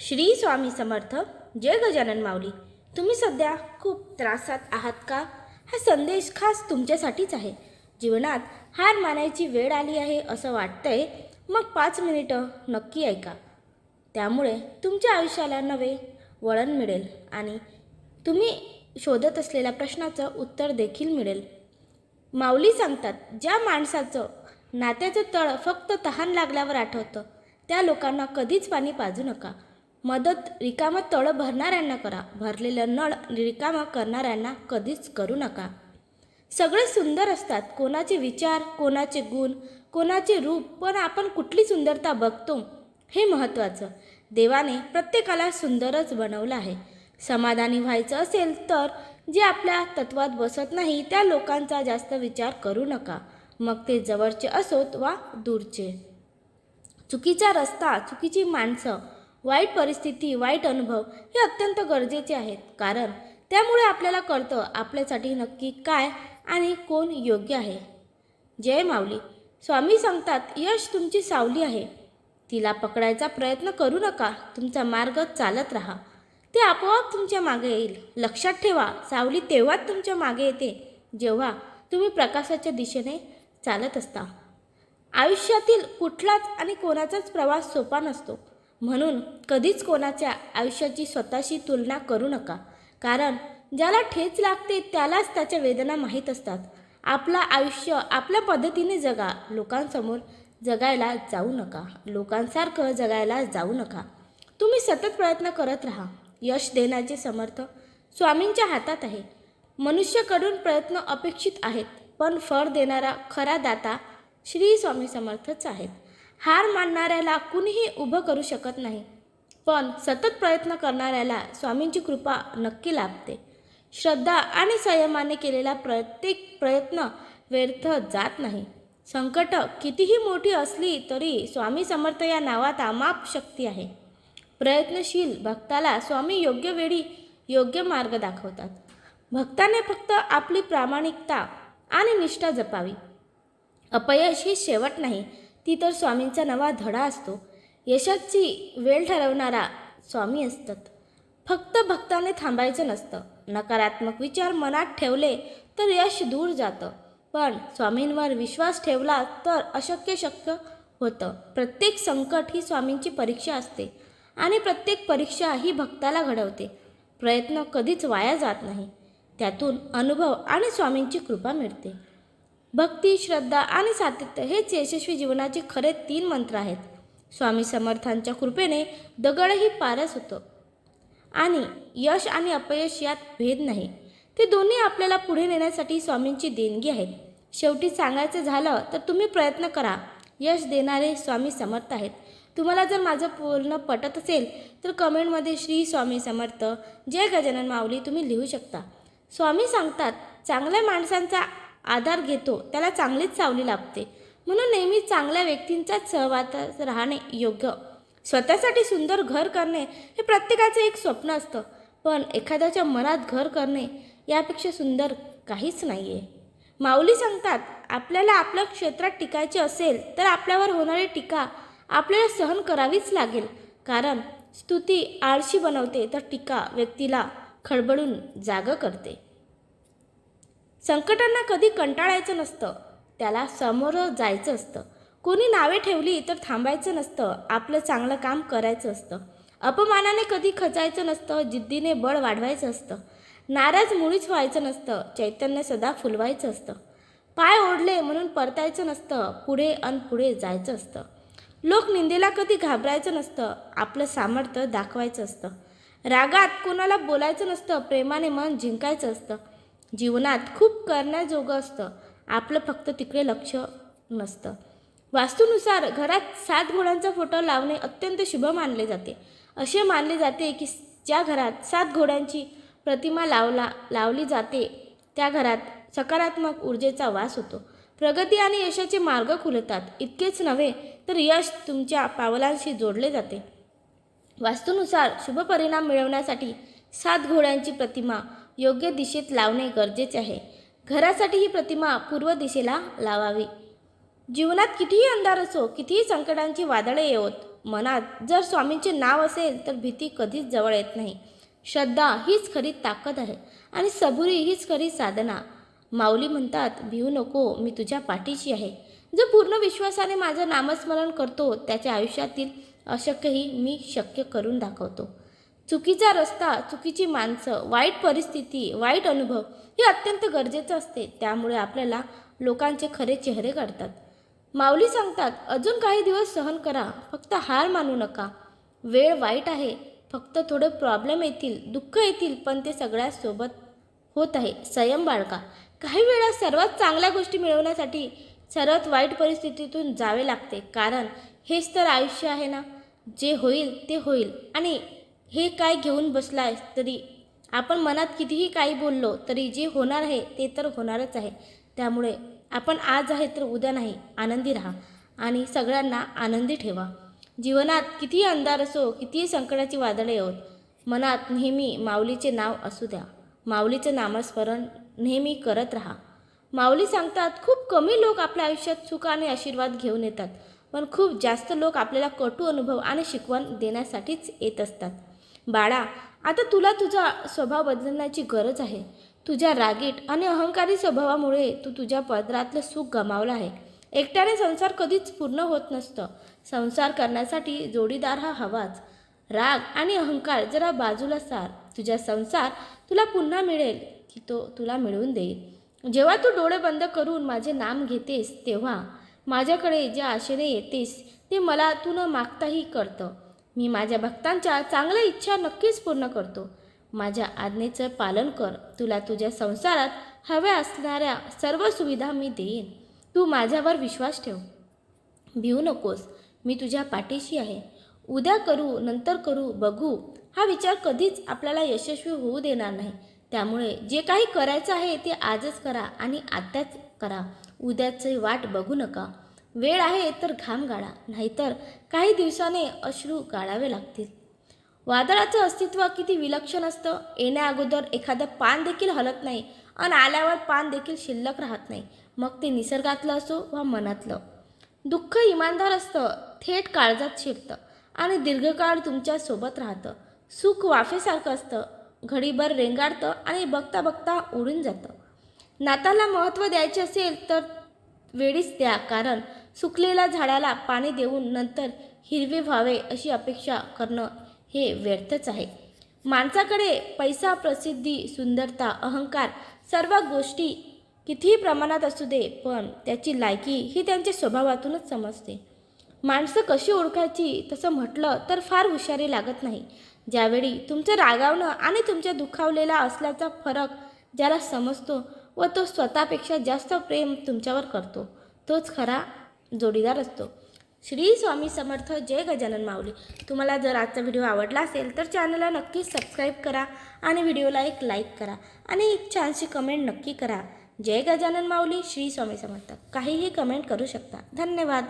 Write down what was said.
श्री स्वामी समर्थ. जय गजानन माऊली. तुम्ही सध्या खूप त्रासात आहात का? हा संदेश खास तुमच्यासाठीच आहे. जीवनात हार मानायची वेळ आली आहे असं वाटतंय, मग 5 मिनिटं नक्की ऐका. त्यामुळे तुमच्या आयुष्याला नवे वळण मिळेल आणि तुम्ही शोधत असलेल्या प्रश्नाचं उत्तर देखील मिळेल. माऊली सांगतात, ज्या माणसाचं नात्याचं तळ फक्त तहान लागल्यावर आठवतं, त्या लोकांना कधीच पाणी पाजू नका. मदत रिकामं तळं भरणाऱ्यांना करा, भरलेलं नळ रिकामं करणाऱ्यांना कधीच करू नका. सगळे सुंदर असतात, कोणाचे विचार, कोणाचे गुण, कोणाचे रूप, पण आपण कुठली सुंदरता बघतो हे महत्त्वाचं. देवाने प्रत्येकाला सुंदरच बनवलं आहे. समाधानी व्हायचं असेल तर जे आपल्या तत्वात बसत नाही त्या लोकांचा जास्त विचार करू नका, मग ते जवळचे असोत वा दूरचे. चुकीचा रस्ता, चुकीची माणसं, वाईट परिस्थिती, वाईट अनुभव हे अत्यंत गरजेचे आहेत, कारण त्यामुळे आपल्याला कळतं आपल्यासाठी नक्की काय आणि कोण योग्य आहे. जय माऊली. स्वामी सांगतात, यश तुमची सावली आहे, तिला पकडायचा प्रयत्न करू नका. तुमचा मार्ग चालत राहा, ते आपोआप तुमच्या मागे येईल. लक्षात ठेवा, सावली तेव्हाच तुमच्या मागे येते जेव्हा तुम्ही प्रकाशाच्या दिशेने चालत असता. आयुष्यातील कुठलाच आणि कोणाचाच प्रवास सोपा नसतो, म्हणून कधीच कोणाच्या आयुष्याची स्वतःशी तुलना करू नका, कारण ज्याला ठेच लागते त्यालाच त्याच्या वेदना माहीत असतात. आपलं आयुष्य आपल्या पद्धतीने जगा, लोकांसमोर जगायला जाऊ नका, लोकांसारखं जगायला जाऊ नका. तुम्ही सतत प्रयत्न करत राहा. यश देण्याचे समर्थ स्वामींच्या हातात आहे. मनुष्याकडून प्रयत्न अपेक्षित आहेत, पण फळ देणारा खरा दाता श्री स्वामी समर्थच आहेत. हार मानणाऱ्याला कुणीही उभं करू शकत नाही, पण सतत प्रयत्न करणाऱ्याला स्वामींची कृपा नक्की लाभते. श्रद्धा आणि संयमाने केलेला प्रत्येक प्रयत्न व्यर्थ जात नाही. संकट कितीही मोठी असली तरी स्वामी समर्थ या नावात अमाप शक्ती आहे. प्रयत्नशील भक्ताला स्वामी योग्य वेळी योग्य मार्ग दाखवतात. भक्ताने फक्त आपली प्रामाणिकता आणि निष्ठा जपावी. अपयश ही शेवट नाही, ती तर स्वामींचा नवा धडा असतो. यशाची वेळ ठरवणारा स्वामी असतात. फक्त भक्ताने थांबायचं नसतं. नकारात्मक विचार मनात ठेवले तर यश दूर जातं, पण स्वामींवर विश्वास ठेवला तर अशक्य शक्य होतं. प्रत्येक संकट ही स्वामींची परीक्षा असते आणि प्रत्येक परीक्षा ही भक्ताला घडवते. प्रयत्न कधीच वाया जात नाही, त्यातून अनुभव आणि स्वामींची कृपा मिळते. भक्ती, श्रद्धा आणि सातत्य हेच यशस्वी जीवनाचे खरे 3 मंत्र आहेत. स्वामी समर्थांच्या कृपेने दगडही पारस होतं आणि यश आणि अपयश यात भेद नाही. ते दोन्ही आपल्याला पुढे नेण्यासाठी स्वामींची देणगी आहेत. शेवटी सांगायचं झालं तर तुम्ही प्रयत्न करा, यश देणारे स्वामी समर्थ आहेत. तुम्हाला जर माझं बोलणं पटत असेल तर कमेंटमध्ये श्री स्वामी समर्थ, जय गजानन माऊली तुम्ही लिहू शकता. स्वामी सांगतात, चांगल्या माणसांचा आधार घेतो त्याला चांगलीच सावली लाभते, म्हणून नेहमी चांगल्या व्यक्तींचाच सहवासात राहणे योग्य. स्वतःसाठी सुंदर घर करणे हे प्रत्येकाचं एक स्वप्न असतं, पण एखाद्याच्या मनात घर करणे यापेक्षा सुंदर काहीच नाही आहे. माऊली सांगतात, आपल्याला आपल्या क्षेत्रात टिकायचे असेल तर आपल्यावर होणारी टीका आपल्याला सहन करावीच लागेल, कारण स्तुती आळशी बनवते तर टीका व्यक्तीला खडबडून जागं करते. संकटांना कधी कंटाळायचं नसतं, त्याला सामोरं जायचं असतं. कोणी नावे ठेवली तर थांबायचं नसतं, आपलं चांगलं काम करायचं असतं. अपमानाने कधी खचायचं नसतं, जिद्दीने बळ वाढवायचं असतं. नाराज मुळीच व्हायचं नसतं, चैतन्य सदा फुलवायचं असतं. पाय ओढले म्हणून परतायचं नसतं, पुढे अन पुढे जायचं असतं. लोक निंदेला कधी घाबरायचं नसतं, आपलं सामर्थ्य दाखवायचं असतं. रागात कोणाला बोलायचं नसतं, प्रेमाने मन जिंकायचं असतं. जीवनात खूप करण्याजोगं असतं, आपलं फक्त तिकडे लक्ष नसतं. वास्तूनुसार घरात 7 घोड्यांचा फोटो लावणे अत्यंत शुभ मानले जाते. असे मानले जाते की ज्या घरात 7 घोड्यांची प्रतिमा लावली जाते त्या घरात सकारात्मक ऊर्जेचा वास होतो, प्रगती आणि यशाचे मार्ग खुलतात. इतकेच नव्हे तर यश तुमच्या पावलांशी जोडले जाते. वास्तूनुसार शुभ परिणाम मिळवण्यासाठी 7 घोड्यांची प्रतिमा योग्य दिशेत लावणे गरजेचे आहे. घरासाठी ही प्रतिमा पूर्व दिशेला लावावी. जीवनात कितीही अंधार असो, कितीही संकटांची वादळे येवोत, मनात जर स्वामींचे नाव असेल तर भीती कधीच जवळ येत नाही. श्रद्धा हीच खरी ताकद आहे आणि सबुरी हीच खरी साधना. माऊली म्हणतात, भिवू नको, मी तुझ्या पाठीशी आहे. जो पूर्ण विश्वासाने माझं नामस्मरण करतो त्याच्या आयुष्यातील अशक्यही मी शक्य करून दाखवतो. चुकीचा रस्ता, चुकीची माणसं, वाईट परिस्थिती, वाईट अनुभव हे अत्यंत गरजेचं असते. त्यामुळे आपल्याला लोकांचे खरे चेहरे काढतात. माऊली सांगतात, अजून काही दिवस सहन करा, फक्त हार मानू नका. वेळ वाईट आहे, फक्त थोडे प्रॉब्लेम येतील, दुःख येतील, पण ते सगळ्यासोबत होत आहे. संयम बाळगा. काही वेळा सर्वात चांगल्या गोष्टी मिळवण्यासाठी सर्वात वाईट परिस्थितीतून जावे लागते, कारण हेच तर आयुष्य आहे ना. जे होईल ते होईल. आणि हे काय घेऊन बसलाय तरी आपण मनात कितीही काही बोललो तरी जे होणार आहे ते तर होणारच आहे. त्यामुळे आपण आज आहे तर उद्या नाही, आनंदी राहा आणि सगळ्यांना आनंदी ठेवा. जीवनात कितीही अंधार असो, कितीही संकटाची वादळे येत, मनात नेहमी माऊलीचे नाव असू द्या. माऊलीचं नामस्मरण नेहमी करत राहा. माऊली सांगतात, खूप कमी लोक आपल्या आयुष्यात सुख आणि आशीर्वाद घेऊन येतात, पण खूप जास्त लोक आपल्याला कटू अनुभव आणि शिकवण देण्यासाठीच येत असतात. बाळा, आता तुला तुझा स्वभाव बदलण्याची गरज आहे. तुझ्या रागीट आणि अहंकारी स्वभावामुळे तू तुझ्या पदरातलं सुख गमावलं आहे. एकट्याने संसार कधीच पूर्ण होत नसतं. संसार करण्यासाठी जोडीदार हा हवाच. राग आणि अहंकार जरा बाजूला सार. तुझा संसार तुला पुन्हा मिळेल की तो तुला मिळवून देईल. जेव्हा तू डोळे बंद करून माझे नाम घेतेस तेव्हा माझ्याकडे ज्या आशेने येतेस ते मला तू न मागताही करतं. मी माझ्या भक्तांच्या चांगल्या इच्छा नक्कीच पूर्ण करतो. माझ्या आज्ञेचं पालन कर. तुला तुझ्या संसारात हव्या असणाऱ्या सर्व सुविधा मी देईन. तू माझ्यावर विश्वास ठेव. भिवू नकोस, मी तुझ्या पाठीशी आहे. उद्या करू, नंतर करू, बघू हा विचार कधीच आपल्याला यशस्वी होऊ देणार नाही. त्यामुळे जे काही करायचं आहे ते आजच करा आणि आत्ताच करा. उद्याची वाट बघू नका. वेळ आहे तर घाम गाळा, नाहीतर काही दिवसाने अश्रू गाळावे लागतील. वादळाचं अस्तित्व किती विलक्षण असतं. येण्या अगोदर एखादं पान देखील हलत नाही आणि आल्यावर पान देखील शिल्लक राहत नाही. मग ते निसर्गातलं असो वा मनातलं. दुःख इमानदार असतं, थेट काळजात शिरतं आणि दीर्घकाळ तुमच्या सोबत राहतं. सुख वाफेसारखं असतं, घडीभर रेंगाळतं आणि बघता बघता उडून जातं. नाताला महत्त्व द्यायचे असेल तर वेळीच द्या, कारण सुकलेल्या झाडाला पाणी देऊन नंतर हिरवे व्हावे अशी अपेक्षा करणं हे व्यर्थच आहे. माणसाकडे पैसा, प्रसिद्धी, सुंदरता, अहंकार सर्व गोष्टी कितीही प्रमाणात असू दे, पण त्याची लायकी ही त्यांच्या स्वभावातूनच समजते. माणसं कशी ओळखायची तसं म्हटलं तर फार हुशारी लागत नाही. ज्यावेळी तुमचं रागावणं आणि तुमच्या दुखावलेला असल्याचा फरक ज्याला समजतो व तो स्वतःपेक्षा जास्त प्रेम तुमच्यावर करतो, तोच खरा जोडीदार असतो. श्री स्वामी समर्थ. जय गजानन माऊली. तुम्हाला जर आजचा व्हिडिओ आवडला असेल तर चॅनलला नक्कीच सबस्क्राईब करा आणि व्हिडिओला एक लाईक करा आणि एक छानशी कमेंट नक्की करा. जय गजानन माऊली. श्री स्वामी समर्थ. काहीही कमेंट करू शकता. धन्यवाद.